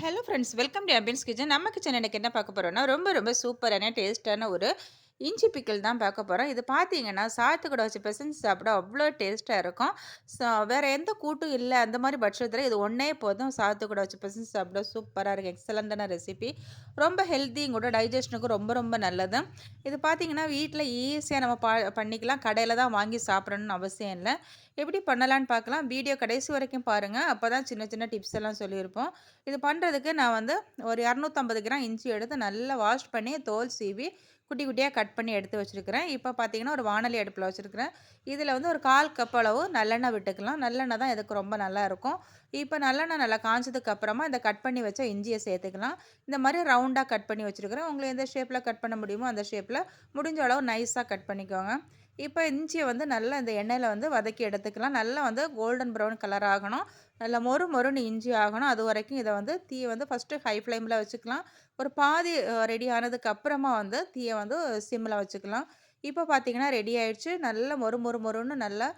Hello friends welcome to ambience kitchen. நம்ம kitchen எனக்கு என்ன பார்க்க போறோம்னா, ரொம்ப ரொம்ப சூப்பரான டேஸ்ட்டான ஒரு இஞ்சி பிக்கிள் தான் பார்க்க போறோம். இது பார்த்தீங்கன்னா, சாத்து கூட வச்சு பெசஞ்சு சாப்பிட அவ்வளோ டேஸ்ட்டா இருக்கும். வேற எந்த கூட்டும் இல்ல அந்த மாரி பட்சத்தில இது ஒண்ணே போதும். சாத்து கூட வச்சு பெசஞ்சு சாப்பிட சூப்பரா இருக்கும். எக்ஸலண்டான ரெசிபி. ரொம்ப ஹெல்த்தியும் கூட, டைஜஷனுக்கும் ரொம்ப ரொம்ப நல்லது. இது பார்த்தீங்கன்னா, வீட்ல ஈஸியா நம்ம பண்ணிக்கலாம். கடையில தான் வாங்கி சாப்பிடணும்னு அவசியம் இல்ல. எப்படி பண்ணலான்னு பார்க்கலாம். வீடியோ கடைசி வரைக்கும் பாருங்க. அப்பதான் சின்ன சின்ன டிப்ஸ் எல்லாம் சொல்லியிருப்போம். இது பண்ணுறதுக்கு நான் வந்து ஒரு 250 கிராம் இஞ்சி எடுத்து நல்லா வாஷ் பண்ணி தோல் சீவி குட்டி குட்டியாக கட் பண்ணி எடுத்து வச்சுருக்கிறேன். இப்போ பார்த்தீங்கன்னா ஒரு வாணலி அடுப்பில் வச்சுருக்கிறேன். இதில் வந்து ஒரு 1/4 கப் அளவு நல்லெண்ணெய் விட்டுக்கலாம். நல்லெண்ணெய் தான் இதுக்கு ரொம்ப நல்லா இருக்கும். இப்போ நல்லெண்ணெய் நல்லா காஞ்சதுக்கு அப்புறமா இந்த கட் பண்ணி வச்ச இஞ்சியை சேர்த்துக்கலாம். இந்த மாதிரி ரவுண்டாக கட் பண்ணி வச்சுருக்கிறேன். உங்களுக்கு எந்த ஷேப்பில் கட் பண்ண முடியுமோ அந்த ஷேப்பில் முடிஞ்ச அளவு நைஸாக கட் பண்ணிக்கோங்க. இப்போ இஞ்சியை வந்து நல்லா இந்த எண்ணெயில் வந்து வதக்கி எடுத்துக்கலாம். நல்லா வந்து கோல்டன் ப்ரௌன் கலர் ஆகணும். நல்லா மொறு மொறுன்னு இஞ்சி ஆகணும். அது வரைக்கும் இதை வந்து தீயை வந்து ஃபஸ்ட்டு ஹை ஃப்ளேமில் வச்சுக்கலாம். ஒரு பாதி ரெடி ஆனதுக்கு அப்புறமா வந்து தீயை வந்து சிம்மில் வச்சுக்கலாம். இப்போ பார்த்தீங்கன்னா ரெடி ஆயிடுச்சு. நல்லா மொறு மொறு மொறுன்னு நல்லா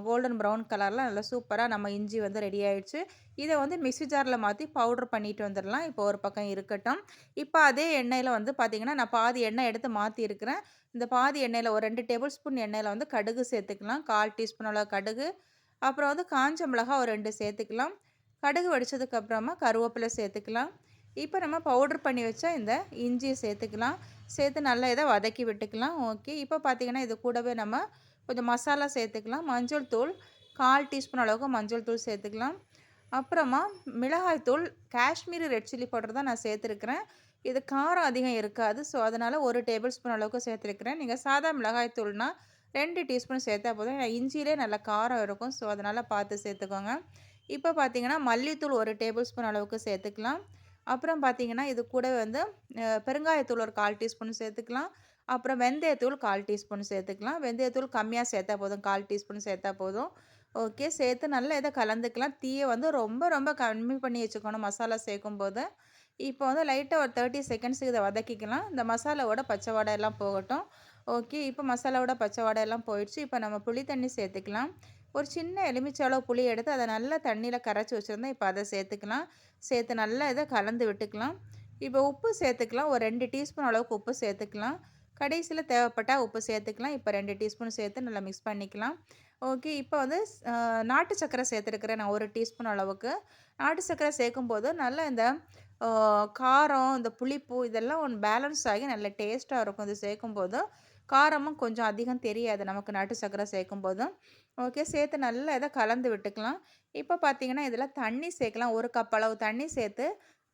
கோல்டன் ப்ரௌன் கலரில் நல்லா சூப்பராக நம்ம இஞ்சி வந்து ரெடி ஆயிடுச்சு. இதை வந்து மிக்ஸி ஜாரில் மாற்றி பவுட்ரு பண்ணிட்டு வந்துடலாம். இப்போ ஒரு பக்கம் இருக்கட்டும். இப்போ அதே எண்ணெயில் வந்து பார்த்தீங்கன்னா நான் பாதி எண்ணெய் எடுத்து மாற்றிருக்கிறேன். இந்த பாதி எண்ணெயில் ஒரு 2 டேபிள் ஸ்பூன் எண்ணெயில் வந்து கடுகு சேர்த்துக்கலாம். 1/4 டீஸ்பூன் அளவு கடுகு, அப்புறம் வந்து காஞ்ச மிளகாய் ஒரு 2 சேர்த்துக்கலாம். கடுகு வெடிச்சதுக்கு அப்புறமா கருவேப்பிலை சேர்த்துக்கலாம். இப்போ நம்ம பவுடர் பண்ணி வச்ச இந்த இஞ்சியை சேர்த்துக்கலாம். சேர்த்து நல்லா இதை வதக்கி விட்டுக்கலாம். ஓகே. இப்போ பார்த்தீங்கன்னா இது கூடவே நம்ம கொஞ்சம் மசாலா சேர்த்துக்கலாம். மஞ்சள் தூள் 1/4 டீஸ்பூன் அளவுக்கு மஞ்சள் தூள் சேர்த்துக்கலாம். அப்புறமா மிளகாய் தூள் காஷ்மீரி ரெட் சில்லி பவுடர் தான் நான் சேர்த்துருக்கிறேன். இது காரம் அதிகம் இருக்காது. ஸோ அதனால் 1 டேபிள் ஸ்பூன் அளவுக்கு சேர்த்துருக்கிறேன். நீங்கள் சாதா மிளகாய் தூள்னா 2 டீஸ்பூன் சேர்த்தா போதும். ஏன்னா இஞ்சியிலே நல்ல காரம் இருக்கும். ஸோ அதனால் பார்த்து சேர்த்துக்கோங்க. இப்போ பார்த்தீங்கன்னா மல்லித்தூள் 1 டேபிள் ஸ்பூன் அளவுக்கு சேர்த்துக்கலாம். அப்புறம் பார்த்தீங்கன்னா இது கூடவே வந்து பெருங்காயத்தூள் ஒரு 1/4 டீஸ்பூன் சேர்த்துக்கலாம். அப்புறம் வெந்தயத்தூள் 1/4 டீஸ்பூன் சேர்த்துக்கலாம். வெந்தயத்தூள் கம்மியாக சேர்த்தா போதும். 1/4 டீஸ்பூன் சேர்த்தா போதும். ஓகே. சேர்த்து நல்லா இதை கலந்துக்கலாம். தீயை வந்து ரொம்ப ரொம்ப கம்மி பண்ணி வச்சுக்கணும் மசாலா சேர்க்கும்போது. இப்போ வந்து லைட்டாக ஒரு 30 செகண்ட்ஸுக்கு இதை வதக்கிக்கலாம். இந்த மசாலாவோட பச்சை வாடை எல்லாம் போகட்டும். ஓகே. இப்போ மசாலாவோட பச்சை வாடை எல்லாம் போயிடுச்சு. இப்போ நம்ம புளி தண்ணி சேர்த்துக்கலாம். ஒரு சின்ன எலுமிச்சை அளவு புளி எடுத்து அதை நல்லா தண்ணியில் கரைச்சி வச்சுருந்தேன். இப்போ அதை சேர்த்துக்கலாம். சேர்த்து நல்லா இதை கலந்து விட்டுக்கலாம். இப்போ உப்பு சேர்த்துக்கலாம். ஒரு 2 டீஸ்பூன் அளவுக்கு உப்பு சேர்த்துக்கலாம். கடைசியில் தேவைப்பட்டால் உப்பு சேர்த்துக்கலாம். இப்போ 2 டீஸ்பூன் சேர்த்து நல்லா மிக்ஸ் பண்ணிக்கலாம். ஓகே. இப்போ வந்து நாட்டு சர்க்கரை சேர்த்துருக்கிறேன் நான் 1 டீஸ்பூன் அளவுக்கு. நாட்டு சர்க்கரை சேர்க்கும்போது நல்லா இந்த ஆ காரம், இந்த புளிப்பு இதெல்லாம் ஒண்ணு பேலன்ஸ் ஆகி நல்ல டேஸ்ட்டா இருக்கும். இது சேர்க்கும்போது. காரமும் கொஞ்சம் அதிகம் தெரியாது நமக்கு நாட்டு சர்க்கரை சேர்க்கும்போது. ஓகே. சேர்த்து நல்லா இதை கலந்து விட்டுக்கலாம். இப்போ பார்த்தீங்கன்னா, இதில தண்ணி சேர்க்கலாம். 1 கப் அளவு தண்ணி சேர்த்து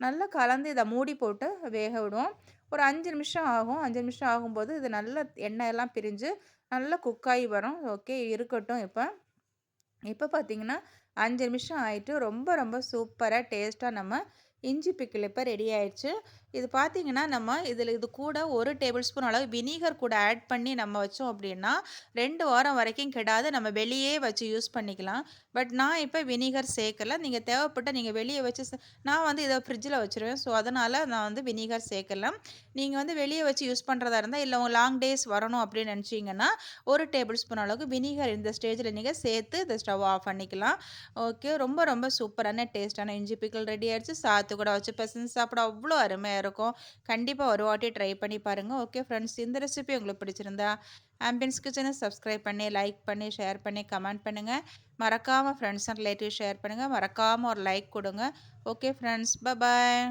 நல்லா கலந்து இதை மூடி போட்டு வேக விடுவோம். ஒரு 5 நிமிஷம் ஆகும். 5 நிமிஷம் ஆகும்போது இது நல்லா எண்ணெயெல்லாம் பிரிஞ்சு நல்லா குக் ஆகி வரும். ஓகே. இருக்கட்டும் இப்ப. இப்போ பார்த்தீங்கன்னா 5 நிமிஷம் ஆயிட்டு ரொம்ப ரொம்ப சூப்பரா டேஸ்ட்டா நம்ம இஞ்சி பிக்கிள் இப்போ ரெடி ஆயிடுச்சு. இது பார்த்தீங்கன்னா நம்ம இதில் இது கூட 1 டேபிள் ஸ்பூன் அளவு வினிகர் கூட ஆட் பண்ணி நம்ம வச்சோம் அப்படின்னா 2 வாரம் வரைக்கும் கெடாது. நம்ம வெளியே வச்சு யூஸ் பண்ணிக்கலாம். பட் நான் இப்போ வினிகர் சேர்க்கல. நீங்கள் தேவைப்பட்டால் நீங்கள் வெளியே வச்சு நான் வந்து இதை ஃப்ரிட்ஜில் வச்சுருவேன். ஸோ அதனால் நான் வந்து வினிகர் சேர்க்கல. நீங்கள் வந்து வெளியே வச்சு யூஸ் பண்ணுறதா இருந்தால் இல்லை உங்கள் லாங் டேஸ் வரணும் அப்படின்னு நினச்சிங்கன்னா 1 டேபிள் ஸ்பூன் அளவுக்கு வினிகர் இந்த ஸ்டேஜில் நீங்கள் சேர்த்து இந்த ஸ்டவ் ஆஃப் பண்ணிக்கலாம். ஓகே. ரொம்ப ரொம்ப சூப்பரான டேஸ்ட்டான இஞ்சி பிக்கிள் ரெடி ஆயிடுச்சு. சாத்து கூட வச்சு பெசஞ்சு சாப்பிட அவ்வளோ அருமையாக இருக்கும். கண்டிப்பாக ஒரு வாட்டி ட்ரை பண்ணி பாருங்கள். ஓகே ஃப்ரெண்ட்ஸ், இந்த ரெசிபி உங்களுக்கு பிடிச்சிருந்தா ஆம்பியன்ஸ் கிச்சனை சப்ஸ்கிரைப் பண்ணி, லைக் பண்ணி, ஷேர் பண்ணி, கமெண்ட் பண்ணுங்கள். மறக்காமல் ஃப்ரெண்ட்ஸ் அண்ட் ரிலேட்டிவ் ஷேர் பண்ணுங்கள். மறக்காமல் ஒரு லைக் கொடுங்க. Okay friends, bye bye.